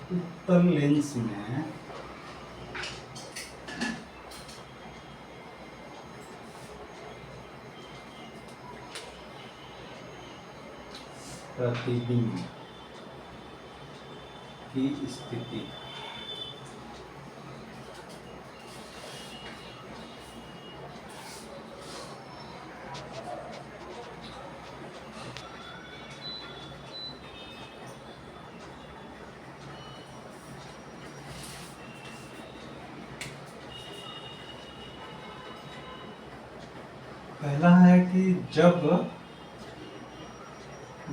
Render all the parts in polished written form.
उत्तल लेंस में प्रतिबिंब की स्थिति पहला है कि जब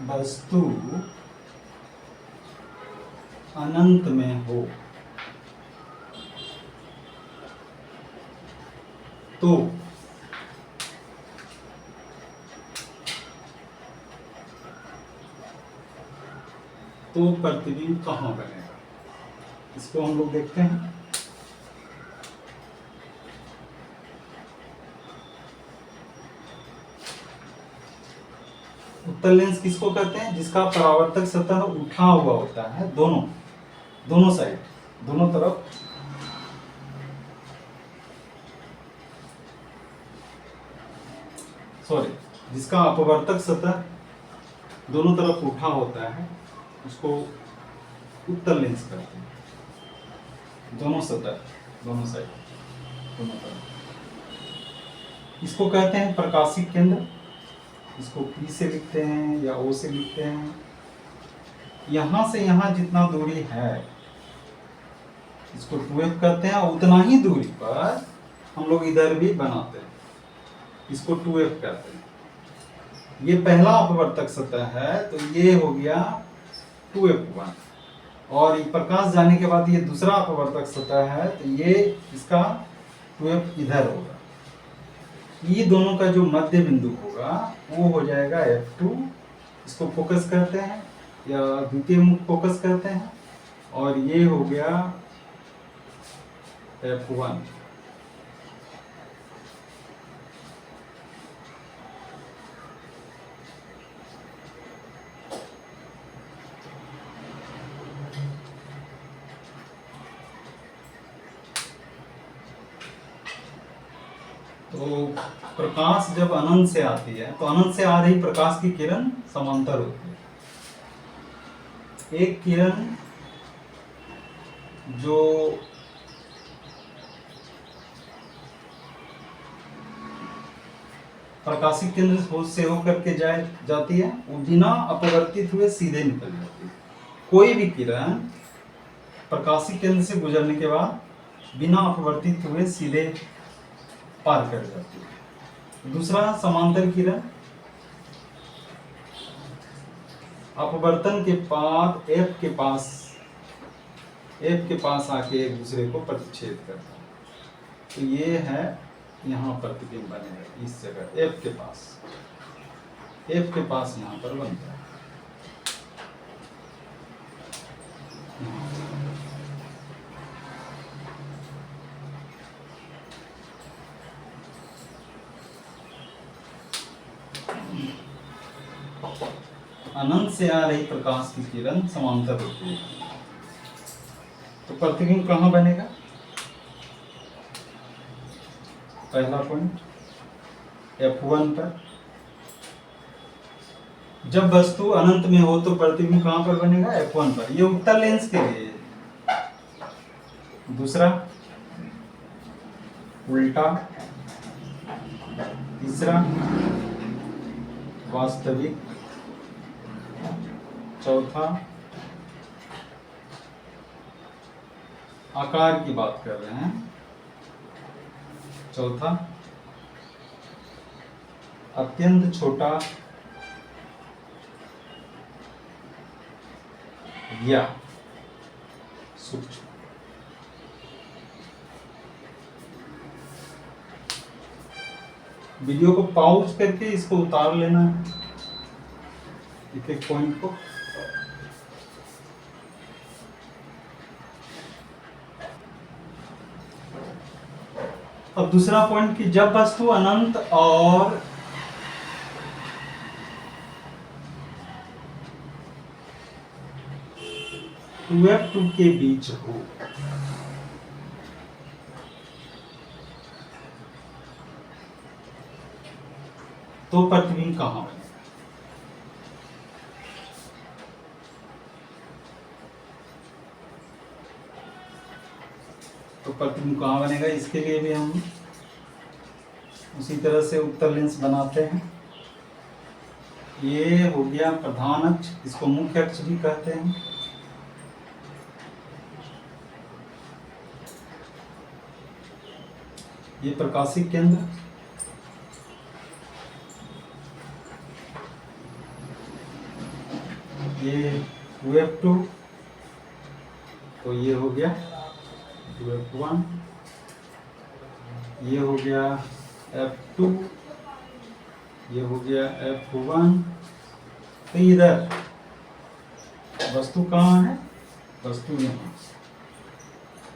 वस्तु अनंत में हो तो प्रतिबिंब कहाँ बनेगा, इसको हम लोग देखते हैं। उत्तल लेंस किसको कहते हैं? जिसका परावर्तक सतह उठा हुआ होता है, दोनों साइड, दोनों तरफ। सॉरी, जिसका अपवर्तक सतह दोनों तरफ उठा होता है उसको उत्तल लेंस कहते हैं। दोनों सतह, दोनों साइड, दोनों तरफ। इसको कहते हैं प्रकाशिक केंद्र। इसको P से लिखते हैं या O से लिखते हैं। यहां से यहां जितना दूरी है इसको 2f कहते हैं, और उतना ही दूरी पर हम लोग इधर भी बनाते हैं, इसको 2f कहते हैं। ये पहला अपवर्तक सतह है तो ये हो गया 2f1, और प्रकाश जाने के बाद ये दूसरा अपवर्तक सतह है तो ये इसका 2f इधर होगा। ये दोनों का जो मध्य बिंदु होगा वो हो जाएगा f2, इसको फोकस करते हैं या द्वितीय मुख फोकस करते हैं, और ये हो गया f1। तो प्रकाश जब अनंत से आती है तो अनंत से आ रही प्रकाश की किरण समांतर होती है। एक किरण जो प्रकाशिक केंद्र से होकर के जाती है वो बिना अपवर्तित हुए सीधे निकल जाती है। कोई भी किरण प्रकाशिक केंद्र से गुजरने के बाद बिना अपवर्तित हुए सीधे पार कर जाती है। दूसरा, समांतर किरण अपवर्तन के बाद F के पास आके एक दूसरे को प्रतिच्छेद करता है। तो ये है, यहाँ प्रतिबिंब बनेगा इस जगह F के पास यहाँ पर बनता है। अनंत से आ रही प्रकाश की किरण समांतर होती है तो प्रतिबिंब कहाँ बनेगा? पहला पॉइंट F1 पर। जब वस्तु अनंत में हो तो प्रतिबिंब कहाँ पर बनेगा? F1 पर। ये उत्तल लेंस के लिए। दूसरा, उल्टा। तीसरा, वास्तविक। चौथा, आकार की बात कर रहे हैं। चौथा, अत्यंत छोटा या सूक्ष्म। वीडियो को पॉज करके इसको उतार लेना है, एक एक पॉइंट को। अब दूसरा पॉइंट कि जब वस्तु अनंत और 2f2 के बीच हो तो प्रतिबिंब कहाँ बनेगा? तो प्रतिबिंब कहाँ बनेगा, इसके लिए भी हम उसी तरह से उत्तर लेंस बनाते हैं। ये हो गया प्रधान अक्ष, इसको मुख्य अक्ष भी कहते हैं। ये प्रकाशिक केंद्र, ये 2f2, तो ये हो गया 2f1, ये हो गया f2, ये हो गया f1। तो इधर वस्तु कहाँ है, वस्तु यहाँ,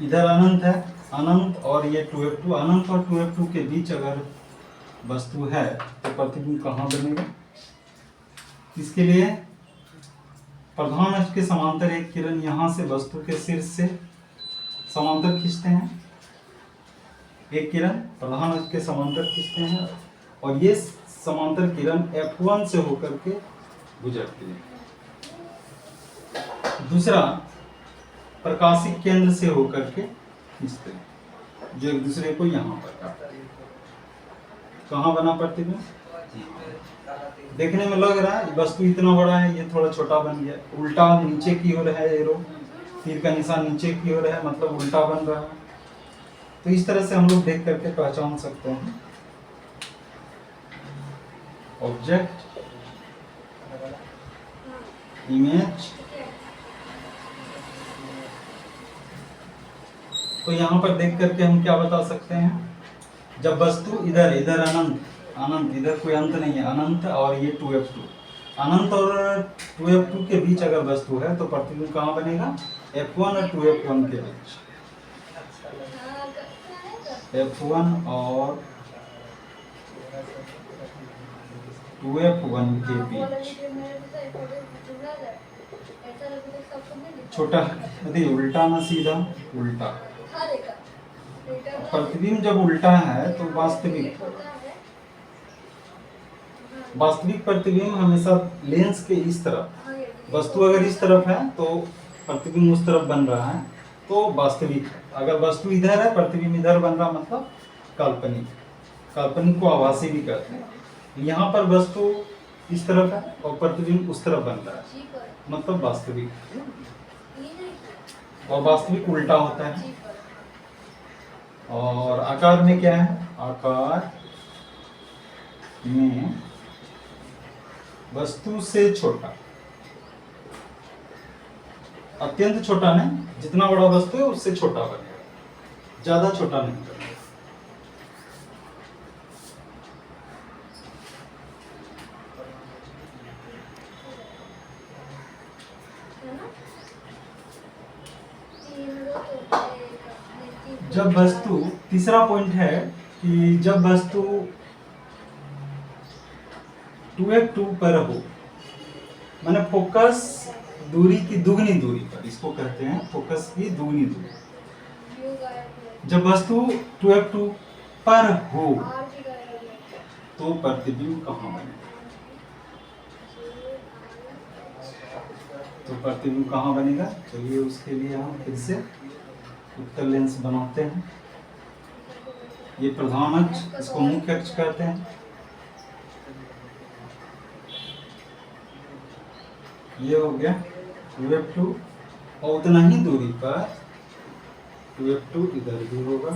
इधर अनंत है, अनंत और ये 2f2, अनंत और 2f2 के बीच अगर वस्तु है तो प्रतिबिंब कहाँ बनेगा? इसके लिए प्रधान अक्ष के समांतर एक किरण यहाँ से वस्तु के शीर्ष से समांतर खींचते हैं, एक किरण प्रधान अक्ष के समांतर खींचते हैं और ये समांतर किरण f1 से होकर के गुजरती है। दूसरा प्रकाशिक केंद्र से होकर के खींचते हैं, जो एक दूसरे को यहाँ पर काटते हैं। कहाँ बना प्रतिबिंब? देखने में लग रहा है वस्तु इतना बड़ा है, ये थोड़ा छोटा बन गया, उल्टा नीचे की ओर है, एरो तीर का निशान नीचे की ओर है, मतलब उल्टा बन रहा है। तो इस तरह से हम लोग देख करके पहचान सकते हैं ऑब्जेक्ट, इमेज। तो यहाँ पर देख करके हम क्या बता सकते हैं, जब वस्तु इधर इधर अनंत, अनंत इधर कोई अंत नहीं है, अनंत और ये 2f2, अनंत और 2f2 के बीच अगर वस्तु है तो प्रतिबिंब कहाँ बनेगा? f1 और 2f1 के बीच, f1 और 2f1 के बीच। छोटा यदि उल्टा ना सीधा, उल्टा। प्रतिबिंब जब उल्टा है तो वास्तविक प्रतिबिंब हमेशा लेंस के इस तरफ, वस्तु अगर इस तरफ है तो प्रतिबिंब उस तरफ बन रहा है तो वास्तविक है। अगर वस्तु इधर है प्रतिबिंब इधर बन रहा मतलब काल्पनिक, काल्पनिक को आभासी भी कहते हैं। यहाँ पर वस्तु इस तरफ है और प्रतिबिंब उस तरफ बन रहा है मतलब वास्तविक, और वास्तविक उल्टा होता है। और आकार में क्या है, आकार में वस्तु से छोटा, अत्यंत छोटा नहीं, जितना बड़ा वस्तु है उससे छोटा बनेगा, ज्यादा छोटा नहीं बनेगा। जब वस्तु, तीसरा पॉइंट है कि जब वस्तु 2f2 पर हो, माने फोकस दूरी की दुगनी दूरी पर, इसको कहते हैं फोकस की दुगनी दूरी। जब वस्तु 2f2 पर हो तो प्रतिबिंब कहाँ बनेगा? तो प्रतिबिंब कहाँ बनेगा? चलिए उसके लिए हम फिर से उत्तर लेंस बनाते हैं। ये प्रधान अक्ष, इसको मुख्य अक्ष कहते हैं। ये हो गया 2f2 और उतना ही दूरी पर 2f2 इधर भी होगा,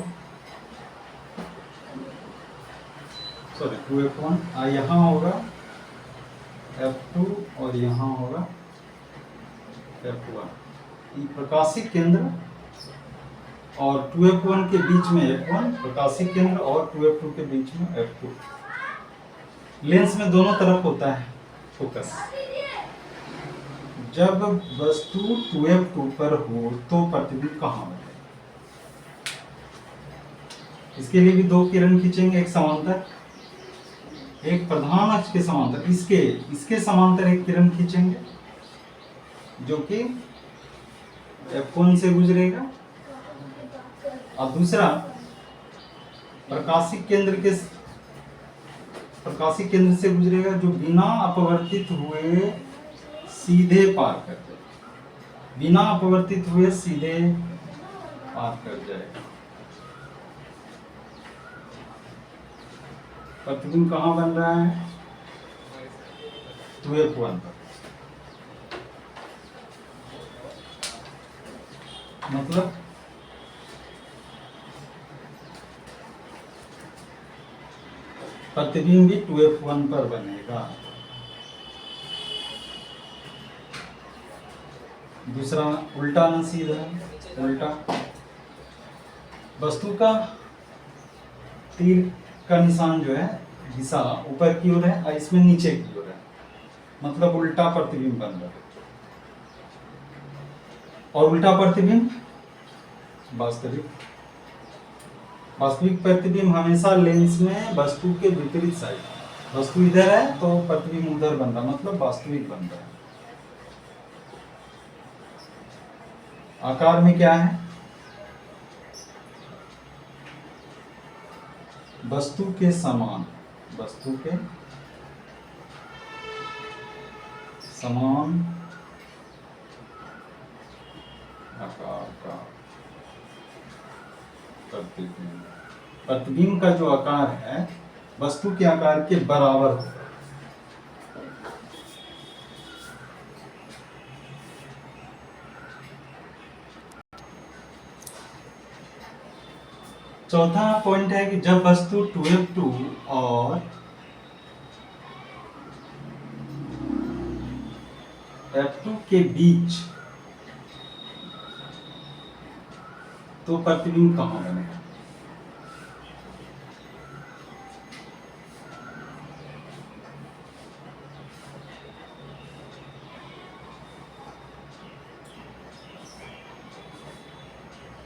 सॉरी 2f1 यहाँ होगा f2 और यहाँ होगा f1। ये प्रकाशिक केंद्र और 2f1 के बीच में f1 प्रकाशिक केंद्र और 2f2 के बीच में f2। लेंस में दोनों तरफ होता है फोकस। जब वस्तु 2f2 पर हो तो प्रतिबिंब कहाँ बनेगा? इसके लिए भी दो किरण खींचेंगे, एक समांतर, एक प्रधान अक्ष के समांतर, इसके समांतर एक किरण खींचेंगे जो कि F1 से गुजरेगा, और दूसरा प्रकाशिक केंद्र से गुजरेगा, जो बिना अपवर्तित हुए सीधे पार कर जाएगा, बिना अपवर्तित हुए सीधे पार कर जाएगा। प्रतिबिंब कहाँ बन रहा है? 2F1 पर। मतलब प्रतिबिंब भी 2F1 पर बनेगा। दूसरा उल्टा न सीधा, उल्टा वस्तु का तीर का निशान जो है दिशा ऊपर की ओर है और इसमें नीचे की ओर है, मतलब उल्टा प्रतिबिंब बन रहा है। और उल्टा प्रतिबिंब वास्तविक प्रतिबिंब हमेशा लेंस में वस्तु के विपरीत साइड, वस्तु इधर है तो प्रतिबिंब उधर बन रहा, मतलब वास्तविक बन रहा है। आकार में क्या है? वस्तु के समान, वस्तु के समान आकार का प्रतिबिंब। प्रतिबिंब का जो आकार है वस्तु के आकार के बराबर होगा। चौथा पॉइंट है कि जब वस्तु 2F2 और F2 के बीच, तो प्रतिबिंब कहाँ बनेगा?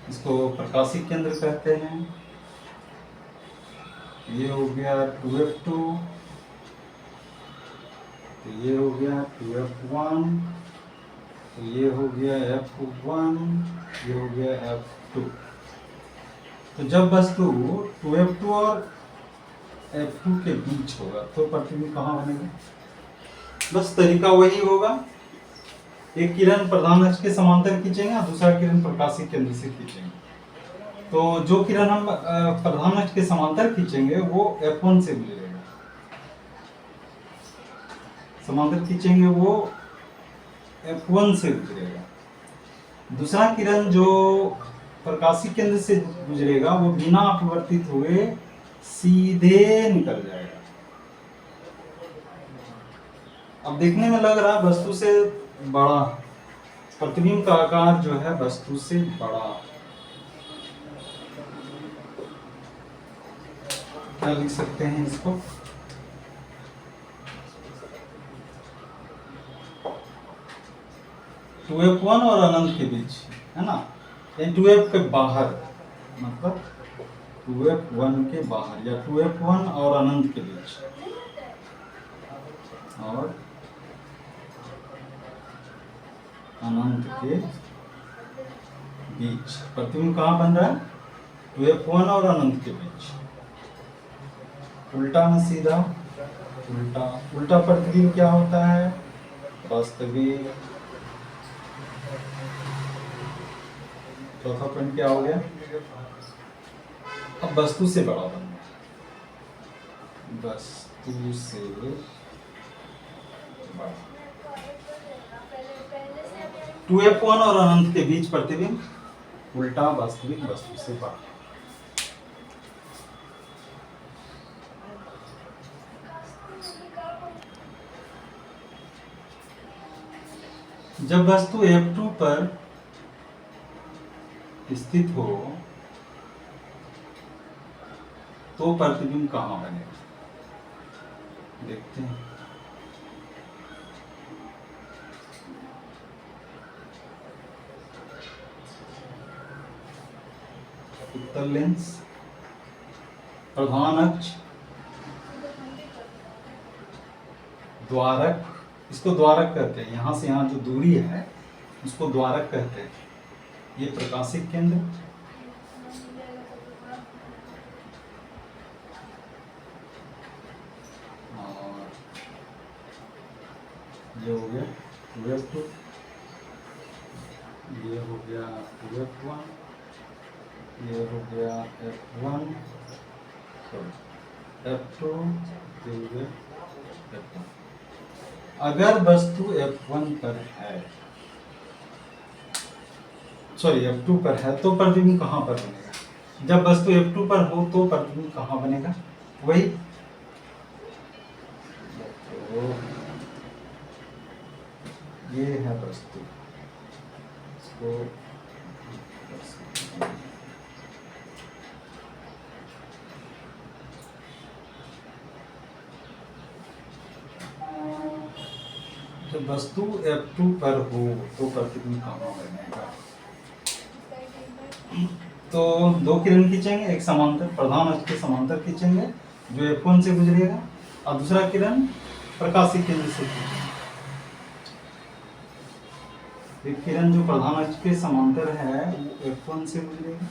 इसको प्रकाशिक केंद्र कहते हैं। ये हो गया 2F2, तो ये हो गया 2F1, तो ये हो गया F1, ये हो गया F2। तो जब वस्तु 2F2 और F2 के बीच होगा तो प्रतिबिंब कहाँ बनेगा? बस तरीका वही होगा, एक किरण प्रधान अक्ष के समांतर खींचेंगे और दूसरा किरण प्रकाशिक केंद्र से खींचेंगे। तो जो किरण हम प्रधान अक्ष के समांतर खींचेंगे वो F1 से गुजरेगा, समांतर खींचेंगे वो F1 से गुजरेगा। दूसरा किरण जो प्रकाशिक केंद्र से गुजरेगा वो बिना अपवर्तित हुए सीधे निकल जाएगा। अब देखने में लग रहा है वस्तु से बड़ा, प्रतिबिंब का आकार जो है वस्तु से बड़ा। क्या लिख सकते हैं इसको? टू एफ वन और अनंत के बीच है ना, 2F के बाहर, मतलब 2F1 के बाहर या 2F1 और अनंत के बीच, और अनंत के बीच प्रतिबिंब कहाँ बन रहा है? 2F1 और अनंत के बीच। उल्टा न सीधा, उल्टा। उल्टा प्रतिबिंब क्या होता है? वास्तविक। चौथा पॉइंट क्या हो गया? अब वस्तु से बड़ा बनना, वस्तु से बड़ा। 2F1 और अनंत के बीच प्रतिबिंब, उल्टा वास्तविक वस्तु से बड़ा। जब वस्तु F2 पर स्थित हो तो प्रतिबिंब कहाँ बनेगा? देखते हैं। उत्तल लेंस, प्रधान अक्ष, द्वारक, इसको द्वारक कहते हैं। यहां से यहां जो दूरी है उसको द्वारक कहते हैं। ये प्रकाशिक केंद्र, और ये हो गया 2f2, ये हो गया 2f1, ये हो गया f1, f2, ये हो गया f1। अगर वस्तु f1 पर है, सॉरी f2 पर है, तो प्रतिबिंब कहाँ पर बनेगा? जब वस्तु f2 पर हो तो प्रतिबिंब कहाँ बनेगा? वही तो ये है वस्तु, इसको जब वस्तु f2 पर हो तो प्रतिबिंब कहाँ बनेगा? तो दो किरण खींचेंगे, एक समांतर प्रधान अक्ष के समांतर खींचेंगे जो f1 से गुजरेगा, और दूसरा किरण प्रकाशिक केंद्र से खींचेंगे। एक किरण जो प्रधान अक्ष के समांतर है वो f1 से गुजरेगा,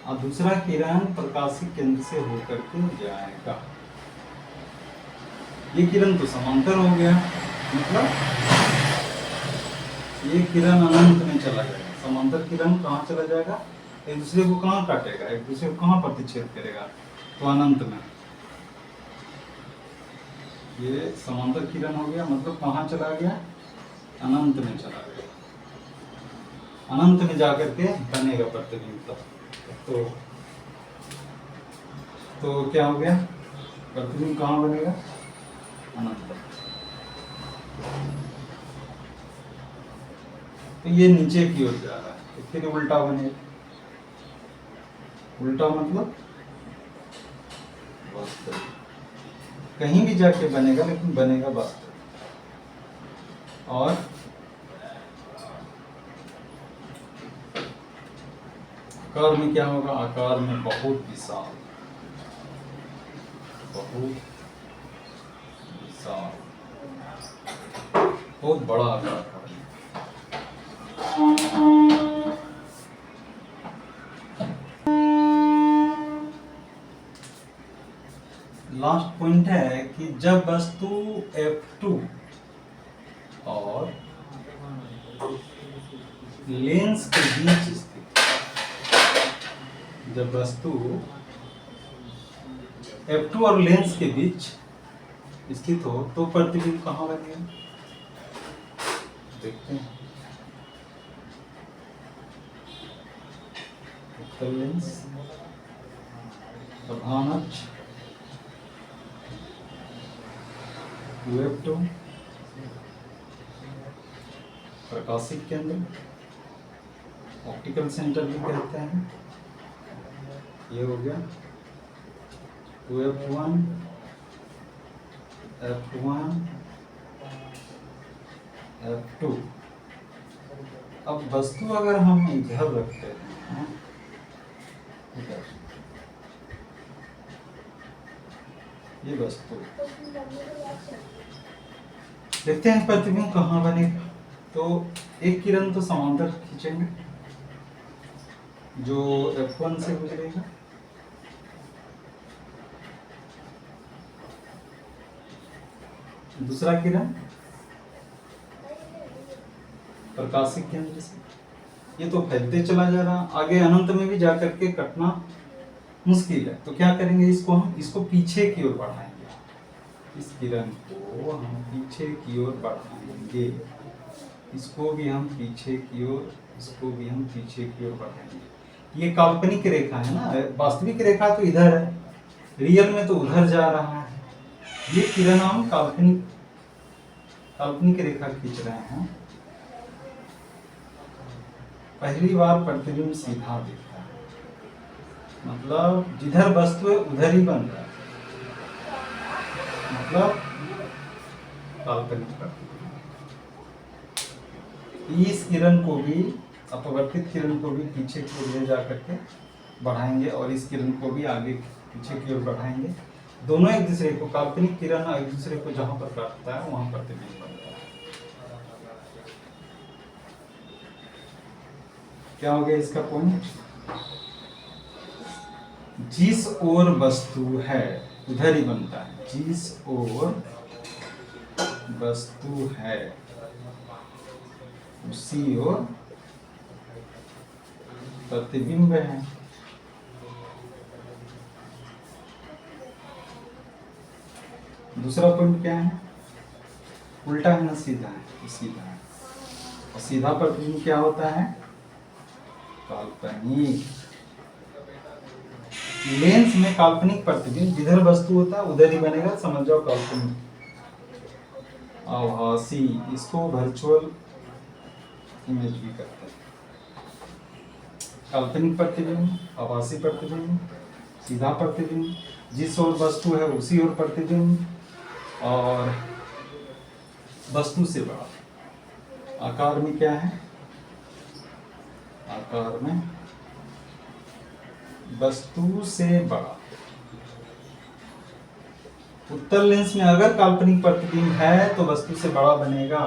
और दूसरा किरण प्रकाशिक केंद्र से होकर के जाएगा। ये किरण तो समांतर हो गया, मतलब ये किरण अनंत में चला जाएगा। समांतर किरण कहाँ चला जाएगा? एक दूसरे को कहाँ काटेगा, एक दूसरे को कहाँ प्रतिच्छेद करेगा? तो अनंत में। ये समांतर किरण हो गया, मतलब कहाँ चला गया? अनंत में चला गया। अनंत में जाकर के बनेगा प्रतिबिंब। तो क्या हो गया? प्रतिबिंब कहाँ बनेगा? अनंत। तो ये नीचे की ओर जा रहा है, तो फिर उल्टा बनेगा। उल्टा मतलब वास्तविक, कहीं भी जाके बनेगा लेकिन बनेगा वास्तविक। और आकार में क्या होगा? आकार में बहुत विशाल, बहुत विशाल, बहुत बड़ा आकार। लास्ट पॉइंट है कि जब वस्तु f2 और लेंस के बीच स्थित, जब वस्तु f2 और लेंस के बीच स्थित हो तो प्रतिबिंब कहाँ बनेगा? देखते हैं। उत्तल लेंस, प्रधान अक्ष, 2f2, प्रकाशिक केंद्र, ऑप्टिकल सेंटर भी कहते हैं। ये हो गया 2f1, f1, f2। अब वस्तु अगर हम इधर रखते हैं, इधर, ये वस्तु, देखते हैं प्रतिबिंब कहाँ बनेगा। तो एक किरण तो समांतर खींचेंगे जो f1 से गुजरेगा, दूसरा किरण प्रकाशिक केंद्र से। ये तो फैलते चला जा रहा, आगे अनंत में भी जाकर के कटना मुश्किल है। तो क्या करेंगे? इसको पीछे की ओर बढ़ाएंगे। इस किरण को हम पीछे की ओर बढ़ाएंगे, इसको भी हम पीछे की ओर, इसको भी हम पीछे की ओर बढ़ाएंगे। ये काल्पनिक रेखा है ना, वास्तविक रेखा तो इधर है, रियल में तो उधर जा रहा है। ये किरण हम काल्पनिक रेखा खींच रहे हैं। पहली बार प्रतिबिंब सीधा दिखता है, मतलब जिधर वस्तु है उधर ही बन रहा है, मतलब काल्पनिक प्रतिबिंब। इस किरण को भी, अपवर्तित किरण को भी पीछे की ओर ले जा करके बढ़ाएंगे, और इस किरण को भी आगे पीछे की ओर बढ़ाएंगे। दोनों एक दूसरे को, काल्पनिक किरण एक दूसरे को जहां पर काटता है वहां प्रतिबिंब बनता है। क्या हो गया इसका पॉइंट? जिस ओर वस्तु है उधर ही बनता है, जिस ओर वस्तु है उसी ओर प्रतिबिंब है। दूसरा पॉइंट क्या है? उल्टा है ना सीधा है? तो सीधा है। और सीधा प्रतिबिंब क्या होता है? काल्पनिक। लेंस में काल्पनिक प्रतिबिंब जिधर वस्तु होता है उधर ही बनेगा, समझ जाओ काल्पनिक। आभासी, इसको वर्चुअल इमेज भी कहते हैं। काल्पनिक प्रतिबिंब, आभासी प्रतिबिंब, सीधा प्रतिबिंब, जिस ओर वस्तु है उसी ओर प्रतिबिंब, और वस्तु से बड़ा। आकार में क्या है? आकार में वस्तु से बड़ा। उत्तल लेंस में अगर काल्पनिक प्रतिबिंब है तो वस्तु से बड़ा बनेगा।